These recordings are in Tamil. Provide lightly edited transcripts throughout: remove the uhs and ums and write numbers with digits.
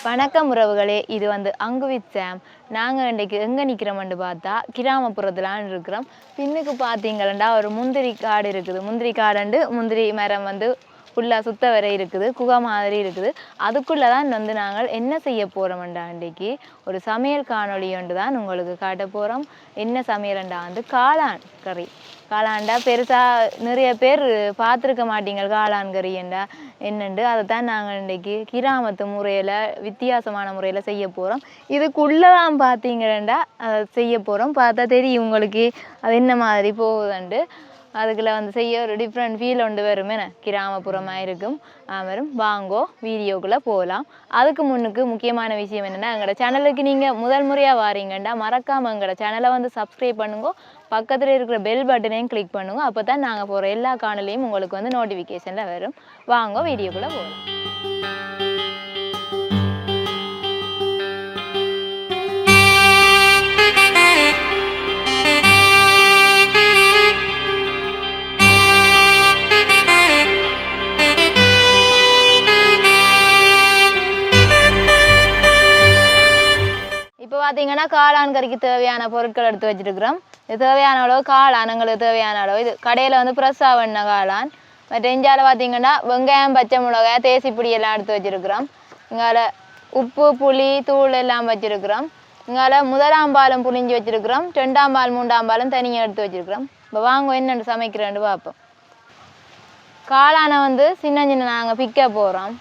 வணக்கம் உறவுகளே, இது அங்கு வித் சாம். நாங்கள் இன்றைக்கு எங்கே நிற்கிறோம்னு பார்த்தா கிராமப்புறத்துலான் இருக்கிறோம். பின்னுக்கு பார்த்தீங்களா ஒரு முந்திரி காடு இருக்குது. முந்திரி காடுண்டு முந்திரி மரம் ஃபுல்லாக சுத்த வரை இருக்குது, குகை மாதிரி இருக்குது. அதுக்குள்ளே தான் நாங்கள் என்ன செய்ய போகிறோம்டா இன்றைக்கு ஒரு சமையல் காணொளி ஒன்று தான் உங்களுக்கு காட்ட போகிறோம். என்ன சமையல்ண்டா காளான் கறி. காளான்டா பெருசாக நிறைய பேர் பார்த்துருக்க மாட்டீங்க காளான் கறிண்டா என்னண்டு. அதை தான் நாங்கள் இன்றைக்கி கிராமத்து முறையில் வித்தியாசமான முறையில் செய்ய போகிறோம். இதுக்குள்ளே தான் பார்த்தீங்கன்னா அதை செய்ய போகிறோம். பார்த்தா தெரியும் உங்களுக்கு அது என்ன மாதிரி போகுதுண்டு. அதுக்குள்ளே செய்ய ஒரு டிஃப்ரெண்ட் ஃபீல் ஒன்று வரும். என்ன கிராமப்புறமாக இருக்கும் வரும். வாங்கோ வீடியோக்குள்ளே போகலாம். அதுக்கு முன்னுக்கு முக்கியமான விஷயம் என்னென்னா, எங்களோட சேனலுக்கு நீங்கள் முதல் முறையாக வாரீங்கண்டா மறக்காமல் எங்களோட சேனலை சப்ஸ்கிரைப் பண்ணுங்க. பக்கத்தில் இருக்கிற பெல் பட்டனையும் கிளிக் பண்ணுங்க. அப்போ தான் நாங்கள் போகிற எல்லா காணொலியும் உங்களுக்கு நோட்டிஃபிகேஷனில் வரும். வாங்கோ வீடியோக்குள்ளே போகலாம். பார்த்தீங்கன்னா காளான் கறிக்கு தேவையான பொருட்கள் எடுத்து வச்சிருக்கிறோம். இது தேவையான அளவு காளான், எங்களுக்கு தேவையான அளவு. இது கடையில் ஃப்ரெஷ்ஷாக வேண காளான். மற்ற இஞ்சால பார்த்தீங்கன்னா வெங்காயம், பச்சை மிளகாய், தேசிப்பிடி எல்லாம் எடுத்து வச்சிருக்கிறோம். இங்கால உப்பு, புளி, தூள் எல்லாம் வச்சிருக்கிறோம். இங்கால முதலாம் பாலம் புளிஞ்சு வச்சிருக்கிறோம். 2ஆம் பால் 3ஆம் பாலும் தனியாக எடுத்து வச்சிருக்கிறோம். இப்போ வாங்க என்னென்னு சமைக்கிறேன்னு பார்ப்போம். காளானை சின்ன சின்ன நாங்கள் பிக்க போகிறோம்.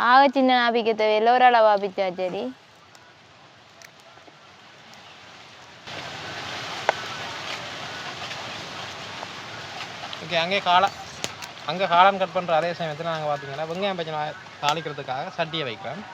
ஆக சின்ன நாப்பிக்க தேவையில்லை, ஒரு அளவா பிச்சா சரி. ஓகே, அங்கே காளான் கட் பண்ணுற அதே சமயத்தில் நாங்கள் பார்த்தீங்கன்னா வெங்காயம் பச்சை தாளிக்கிறதுக்காக சட்டியை வைக்கிறோம்.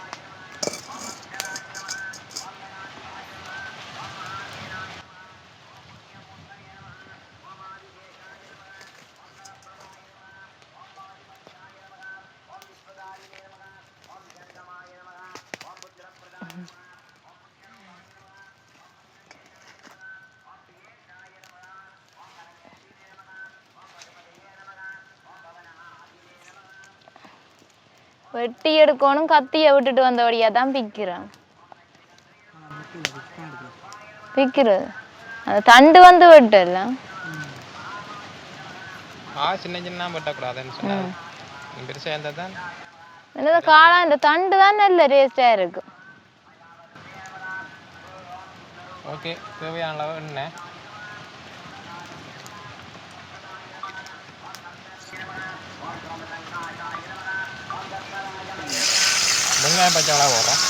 வெட்டி எடுக்கணும், கத்தியை விட்டுட்டு வந்தபடியா தான் பிக்கிறேன். பிக்கிறது அந்த தண்டு வெட்டல சின்ன சின்ன வெட்டக்கூடாதுன்னு சொன்னாங்க. பெருசாக இருந்தால் தான் என்னது காளான் இந்த தண்டு தான் நல்ல டேஸ்டாக இருக்கும். ஓகே, தேவையான அளவு எண்ணெய். வெங்காயம் பச்சை மிளகா போடுறோம்.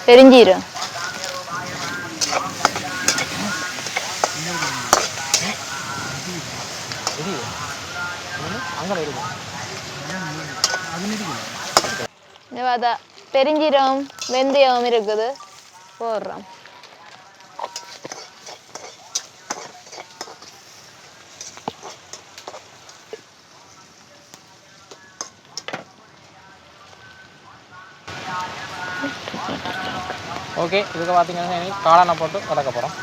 பெருஞ்சீரம் பெருஞ்சீரம் வெந்தயம் இருக்குது போடுறோம். ஓகே, இதுக்கு பார்த்தீங்கன்னா காளானை போட்டு வதக்க போகிறோம்.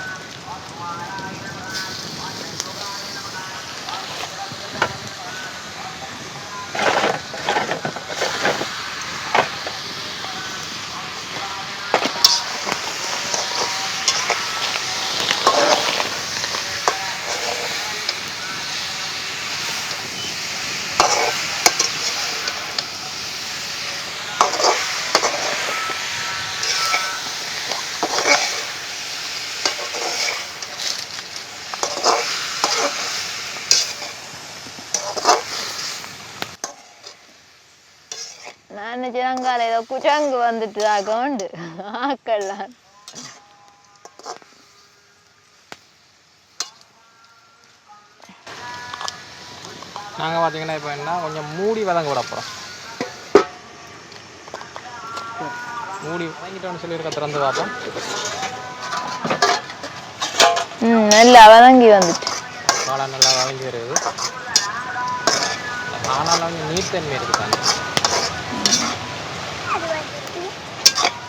நான் நினைச்சதாங்கால ஏதோ குச்சங்கு வந்துட்டு ஆகண்டு ஆக்கலாம். நாங்கள் பார்த்தீங்கன்னா இப்போ என்ன கொஞ்சம் மூடி வதங்க விட போகிறோம். மூடி வாங்கிட்டோன்னு சொல்லியிருக்க திறந்து பார்ப்போம். நல்லா வதங்கி வந்துட்டு காளான் நல்லா வதங்கி வருது. காளான் வந்து நீர்த்தன்மை இருக்குது தானே,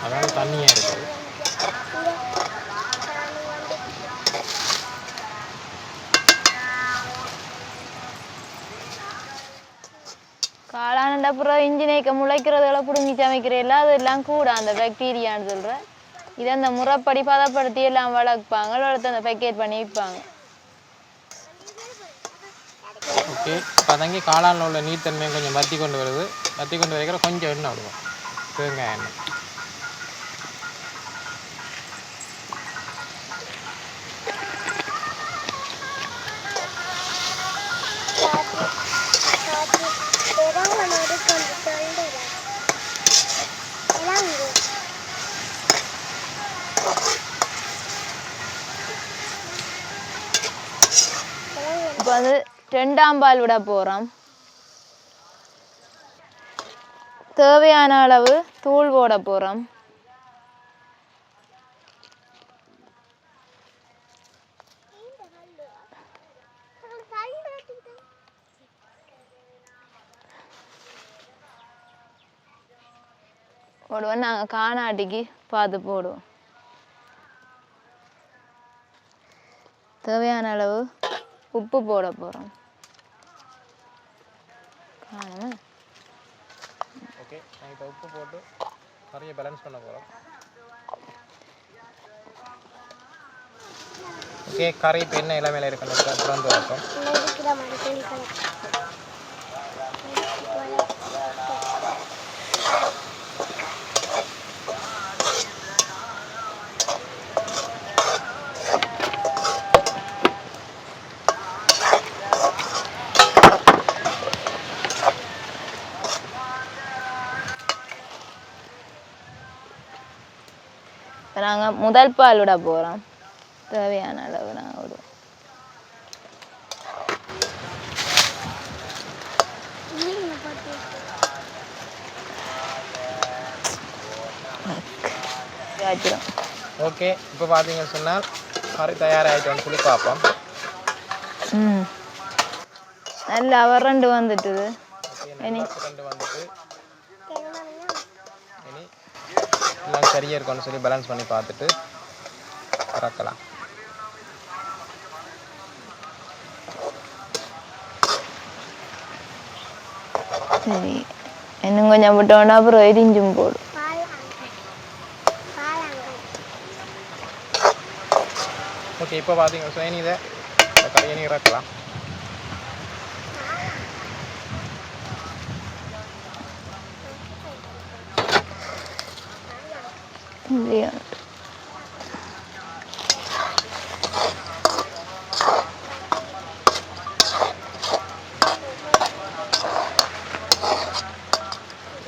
அதாவது தண்ணியாக இருக்குது. காளான் அப்புறம் இன்ஜினேக்க முளைக்கிறதெல்லாம் பிடுங்கி சமைக்கிறீங்களா, அதெல்லாம் கூட அந்த பாக்டீரியான்னு சொல்கிறேன். இதை அந்த முறைப்படி பதப்படுத்தி எல்லாம் வளர்ப்பாங்க, வளர்த்து அந்த பேக்கெட் பண்ணி விற்பாங்க. ஓகே, இப்போதாங்க காளானில் உள்ள நீர்த்தன்மையை கொஞ்சம் வற்றி கொண்டு வருது. வற்றி கொண்டு வைக்கிற கொஞ்சம் எண்ணெய் விடுவோம், தேங்காய் எண்ணெய். இப்போ வந்து 2ஆம் பால் விட போகிறோம். தேவையான அளவு தூள் போட போகிறோம். போடுவோம், நாங்கள் காணாட்டிக்கு பார்த்து போடுவோம். தேவையான அளவு உப்பு போட போகிறோம். ஓகே, நான் இப்போ உப்பு போட்டு கறியை பேலன்ஸ் பண்ண போகிறோம். ஓகே, கறி இப்போ என்ன இளமையில் இருக்குன்னு திறந்து வைப்போம். நாங்கள் முதல் பால் விட போகிறோம். தேவையான அளவு நாங்கள் விடுவோம். ஓகே, இப்போ பார்த்தீங்கன்னு சொன்னால் கறி தயாராகிட்டோன்னு சொல்லி பார்ப்போம். நல்லா வறண்டு வந்துட்டுது. வந்துட்டு இனி எல்லாம் சரியாக இருக்கும்னு சொல்லி பேலன்ஸ் பண்ணி பார்த்துட்டு இறக்கலாம். சரி, இன்னும் கொஞ்சம் விட்டோன்னா அப்புறம் எரிஞ்சும் போடும். ஓகே, இப்போ பார்த்தீங்கன்னா சைனி இதை கறியை இறக்கலாம்.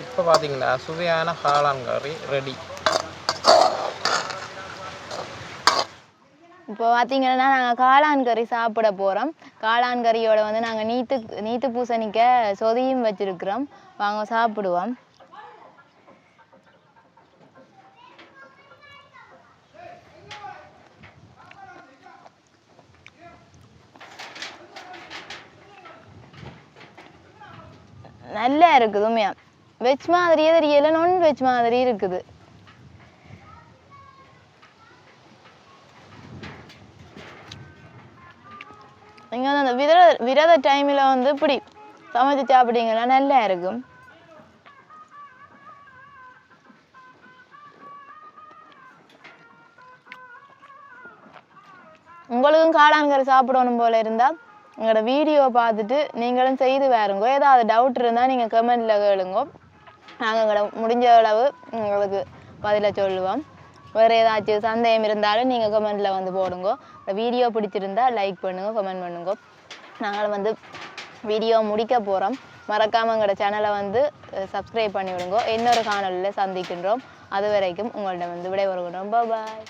இப்போ பார்த்தீங்கன்னா சுவையான காளான் கறி ரெடி. இப்போ பார்த்தீங்கன்னா நாங்கள் காளான் கறி சாப்பிட போகிறோம். காளான் கறியோட வந்து நாங்கள் நீத்து பூசணிக்க சொதியும் வச்சுருக்கிறோம். வாங்க சாப்பிடுவோம். நல்லா இருக்குது. உண்மையா வெஜ் மாதிரியே தெரியல, நான்வெஜ் மாதிரி இருக்குது. நீங்கள் வந்து அந்த விரத டைமில் வந்து இப்படி சமைச்சு சாப்பிட்டீங்கன்னா நல்லா இருக்கும். உங்களுக்கும் காளான் கறி சாப்பிடணும் போல இருந்தால் எங்களோட வீடியோ பார்த்துட்டு நீங்களும் செய்து வேறுங்கோ. ஏதாவது டவுட் இருந்தால் நீங்கள் கமெண்டில் கேளுங்கோ. நாங்கள் எங்களோட முடிஞ்ச அளவு உங்களுக்கு பதிலை சொல்லுவோம். வேறு ஏதாச்சும் சந்தேகம் இருந்தாலும் நீங்கள் கமெண்டில் வந்து போடுங்கோ. இந்த வீடியோ பிடிச்சிருந்தா லைக் பண்ணுங்க, கமெண்ட் பண்ணுங்க. நாங்கள் வந்து வீடியோ முடிக்க போகிறோம். மறக்காமல் எங்களோட சேனலை வந்து சப்ஸ்கிரைப் பண்ணி விடுங்கோ. இன்னொரு காணொலியில் சந்திக்கின்றோம். அது வரைக்கும் உங்கள்கிட்ட வந்து விடைபெறுகிறோம். பாய்.